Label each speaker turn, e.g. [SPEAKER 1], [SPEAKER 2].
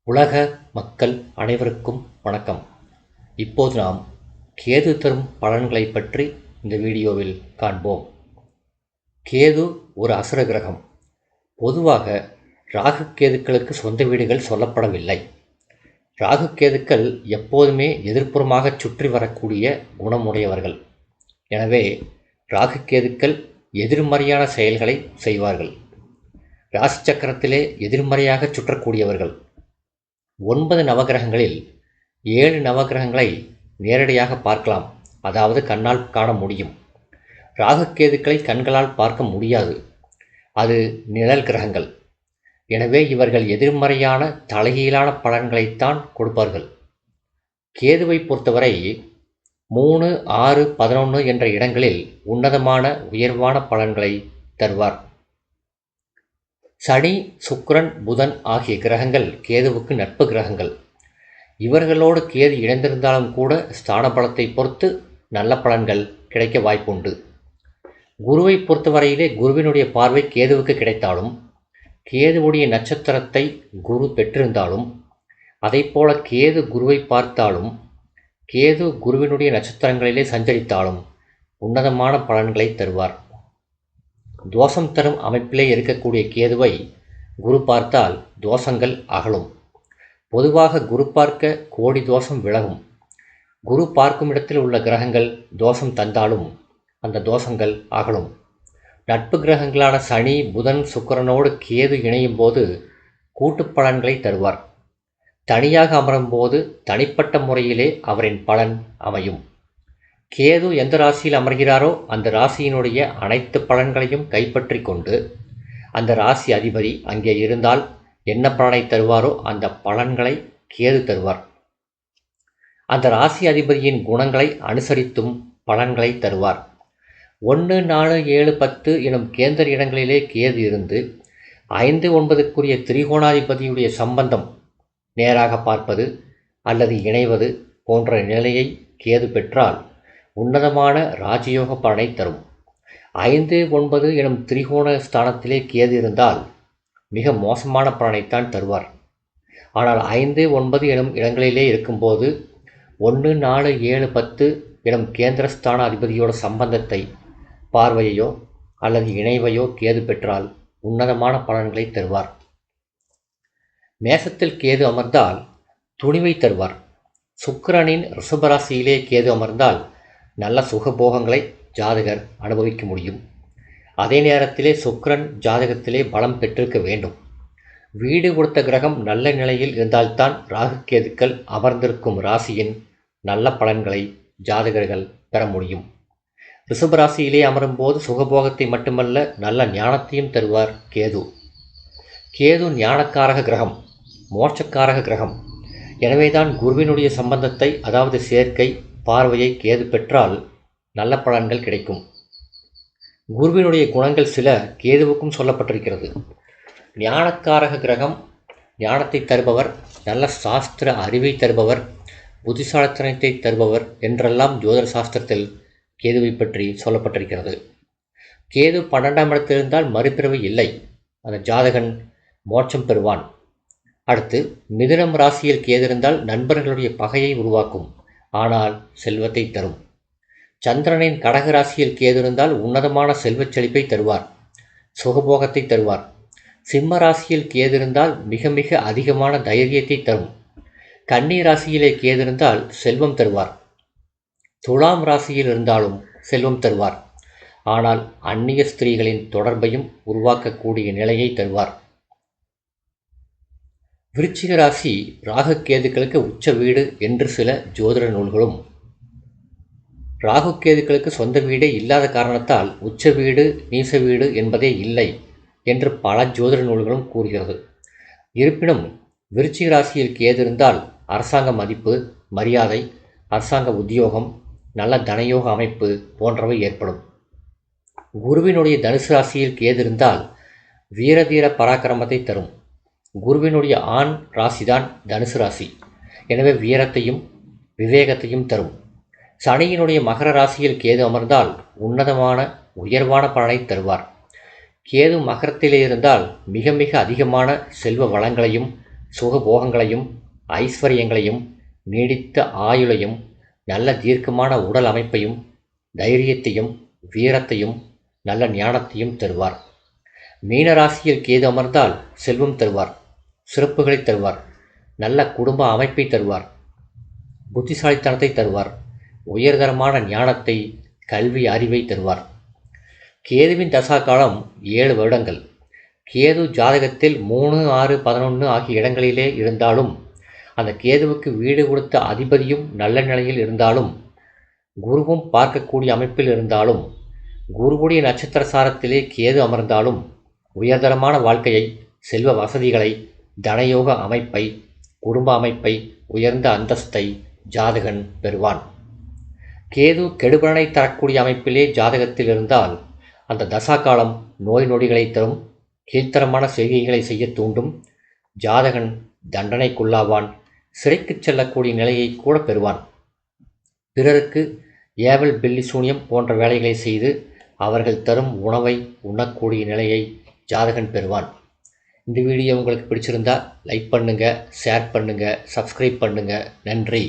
[SPEAKER 1] உலக மக்கள் அனைவருக்கும் வணக்கம். இப்போது நாம் கேது தரும் பலன்களை பற்றி இந்த வீடியோவில் காண்போம். கேது ஒரு அசுர கிரகம். பொதுவாக ராகு கேதுக்களுக்கு சொந்த வீடுகள் சொல்லப்படவில்லை. ராகு கேதுக்கள் எப்போதுமே எதிர்ப்புறமாக சுற்றி வரக்கூடிய குணமுடையவர்கள். எனவே ராகு கேதுக்கள் எதிர்மறையான செயல்களை செய்வார்கள். ராசி சக்கரத்திலே எதிர்மறையாக சுற்றக்கூடியவர்கள். 9 நவகிரகங்களில் 7 நவகிரகங்களை நேரடியாக பார்க்கலாம், அதாவது கண்ணால் காண முடியும். ராகு கேதுக்களை கண்களால் பார்க்க முடியாது, அது நிழல் கிரகங்கள். எனவே இவர்கள் எதிர்மறையான தலைகீழான பலன்களைத்தான் கொடுப்பார்கள். கேதுவை பொறுத்தவரை 3, 6, 11 என்ற இடங்களில் உன்னதமான உயர்வான பலன்களை தருவார். சனி, சுக்கிரன், புதன் ஆகிய கிரகங்கள் கேதுவுக்கு நட்பு கிரகங்கள். இவர்களோடு கேது இணைந்திருந்தாலும் கூட ஸ்தான பலத்தை பொறுத்து நல்ல பலன்கள் கிடைக்க வாய்ப்புண்டு. குருவை பொறுத்தவரையிலே குருவினுடைய பார்வை கேதுவுக்கு கிடைத்தாலும், கேதுவுடைய நட்சத்திரத்தை குரு பெற்றிருந்தாலும், அதைப்போல கேது குருவை பார்த்தாலும், கேது குருவினுடைய நட்சத்திரங்களிலே சஞ்சரித்தாலும் உன்னதமான பலன்களை தருவார். தோஷம் தரும் அமைப்பிலே இருக்கக்கூடிய கேதுவை குரு பார்த்தால் தோஷங்கள் அகலும். பொதுவாக குரு பார்க்க கோடி தோஷம் விலகும். குரு பார்க்கும் இடத்தில் உள்ள கிரகங்கள் தோஷம் தந்தாலும் அந்த தோஷங்கள் அகலும். நட்பு கிரகங்களான சனி, புதன், சுக்கிரனோடு கேது இணையும் போது கூட்டு பலன்களை தருவார். தனியாக அமரும் போது தனிப்பட்ட முறையிலே அவரின் பலன் அமையும். கேது எந்த ராசியில் அமர்கிறாரோ அந்த ராசியினுடைய அனைத்து பலன்களையும் கைப்பற்றி கொண்டு அந்த ராசி அதிபதி அங்கே இருந்தால் என்ன பலனை தருவாரோ அந்த பலன்களை கேது தருவார். அந்த ராசி அதிபதியின் குணங்களை அனுசரித்தும் பலன்களை தருவார். 1, 4, 7, 10 எனும் கேந்திர இடங்களிலே கேது இருந்து 5, 9க்குரிய திரிகோணாதிபதியுடைய சம்பந்தம் நேராக பார்ப்பது அல்லது இணைவது போன்ற நிலையை கேது பெற்றால் உன்னதமான ராஜயோக பலனை தரும். 5, 9 எனும் திரிகோண ஸ்தானத்திலே கேது இருந்தால் மிக மோசமான பலனைத்தான் தருவார். ஆனால் 5, 9 எனும் இடங்களிலே இருக்கும்போது 1, 4, 7, 10 எனும் கேந்திரஸ்தான அதிபதியோட சம்பந்தத்தை, பார்வையோ அல்லது இணைவையோ கேது பெற்றால் உன்னதமான பலன்களை தருவார். மேசத்தில் கேது அமர்ந்தால் துணிவை தருவார். சுக்கிரனின் ரிஷபராசியிலே கேது அமர்ந்தால் நல்ல சுகபோகங்களை ஜாதகர் அனுபவிக்க முடியும். அதே நேரத்திலே சுக்கிரன் ஜாதகத்திலே பலம் பெற்றிருக்க வேண்டும். வீடு கொடுத்த கிரகம் நல்ல நிலையில் இருந்தால்தான் ராகு கேதுக்கள் அமர்ந்திருக்கும் ராசியின் நல்ல பலன்களை ஜாதகர்கள் பெற முடியும். ரிஷபராசியிலே அமரும்போது சுகபோகத்தை மட்டுமல்ல நல்ல ஞானத்தையும் தருவார் கேது. கேது ஞானக்காரக கிரகம், மோட்சக்காரக கிரகம். எனவேதான் குருவினுடைய சம்பந்தத்தை, அதாவது சேர்க்கை, பார்வையை கேது பெற்றால் நல்ல பலன்கள் கிடைக்கும். குருவினுடைய குணங்கள் சில கேதுவுக்கும் சொல்லப்பட்டிருக்கிறது. ஞானக்காரக கிரகம், ஞானத்தை தருபவர், நல்ல சாஸ்திர அறிவை தருபவர், புத்திசாலித்தனத்தை தருபவர் என்றெல்லாம் ஜோதிட சாஸ்திரத்தில் கேதுவை பற்றி சொல்லப்பட்டிருக்கிறது. கேது 12ஆம் இடத்தில் இருந்தால் மறுபிறவி இல்லை, அந்த ஜாதகன் மோட்சம் பெறுவான். அடுத்து மிதுனம் ராசியில் கேது இருந்தால் நண்பர்களுடைய பகையை உருவாக்கும், ஆனால் செல்வத்தை தரும். சந்திரனின் கடக ராசியில் கேது இருந்தால் உன்னதமான செல்வச் செழிப்பை தருவார், சுகபோகத்தை தருவார். சிம்ம ராசியில் கேது இருந்தால் மிக மிக அதிகமான தைரியத்தை தரும். கன்னி ராசியிலே கேது இருந்தால் செல்வம் தருவார். துலாம் ராசியில் இருந்தாலும் செல்வம் தருவார், ஆனால் அந்நிய ஸ்திரீகளின் தொடர்பையும் உருவாக்கக்கூடிய நிலையை தருவார். விருச்சிக ராசி ராகு கேதுக்களுக்கு உச்ச வீடு என்று சில ஜோதிட நூல்களும், ராகு கேதுக்களுக்கு சொந்த வீடே இல்லாத காரணத்தால் உச்ச வீடு, நீச வீடு என்பதே இல்லை என்று பல ஜோதிட நூல்களும் கூறுகிறது. இருப்பினும் விருச்சிக ராசியில் கேது இருந்தால் அரசாங்க மதிப்பு, மரியாதை, அரசாங்க உத்தியோகம், நல்ல தனயோக அமைப்பு போன்றவை ஏற்படும். குருவினுடைய தனுசு ராசியில் கேது இருந்தால் வீரதீர பராக்கிரமத்தை தரும். குருவினுடைய ஆண் ராசிதான் தனுசு ராசி, எனவே வீரத்தையும் விவேகத்தையும் தரும். சனியினுடைய மகர ராசியில் கேது அமர்ந்தால் உன்னதமான உயர்வான பலனை தருவார். கேது மகரத்திலே இருந்தால் மிக மிக அதிகமான செல்வ வளங்களையும் சுகபோகங்களையும் ஐஸ்வர்யங்களையும் நீடித்த ஆயுளையும் நல்ல தீர்க்கமான உடல் அமைப்பையும் தைரியத்தையும் வீரத்தையும் நல்ல ஞானத்தையும் தருவார். மீனராசியில் கேது அமர்ந்தால் செல்வம் தருவார், சிறப்புகளை தருவார், நல்ல குடும்ப அமைப்பை தருவார், புத்திசாலித்தனத்தை தருவார், உயர்தரமான ஞானத்தை கல்வி அறிவை தருவார். கேதுவின் தசா காலம் 7 வருடங்கள். கேது ஜாதகத்தில் 3, 6, 11 ஆகிய இடங்களிலே இருந்தாலும், அந்த கேதுவுக்கு வீடு கொடுத்த அதிபதியும் நல்ல நிலையில் இருந்தாலும், குருவும் பார்க்கக்கூடிய அமைப்பில் இருந்தாலும், குருவுடைய நட்சத்திர சாரத்திலே கேது அமர்ந்தாலும் உயர்தரமான வாழ்க்கையை, செல்வ வசதிகளை, தனயோக அமைப்பை, குடும்ப அமைப்பை, உயர்ந்த அந்தஸ்தை ஜாதகன் பெறுவான். கேது கெடுபலனை தரக்கூடிய அமைப்பிலே ஜாதகத்தில் இருந்தால் அந்த தசா காலம் நோய் நொடிகளை தரும், கீழ்த்தரமான செய்கைகளை செய்ய தூண்டும், ஜாதகன் தண்டனைக்குள்ளாவான், சிறைக்குச் செல்லக்கூடிய நிலையை கூட பெறுவான். பிறருக்கு ஏவல் பில்லி சூனியம் போன்ற வேலைகளை செய்து அவர்கள் தரும் உணவை உண்ணக்கூடிய நிலையை ஜாதகன் பெறுவான். இந்த வீடியோ உங்களுக்கு பிடிச்சிருந்தா லைக் பண்ணுங்கள், ஷேர் பண்ணுங்கள், சப்ஸ்கிரைப் பண்ணுங்கள். நன்றி.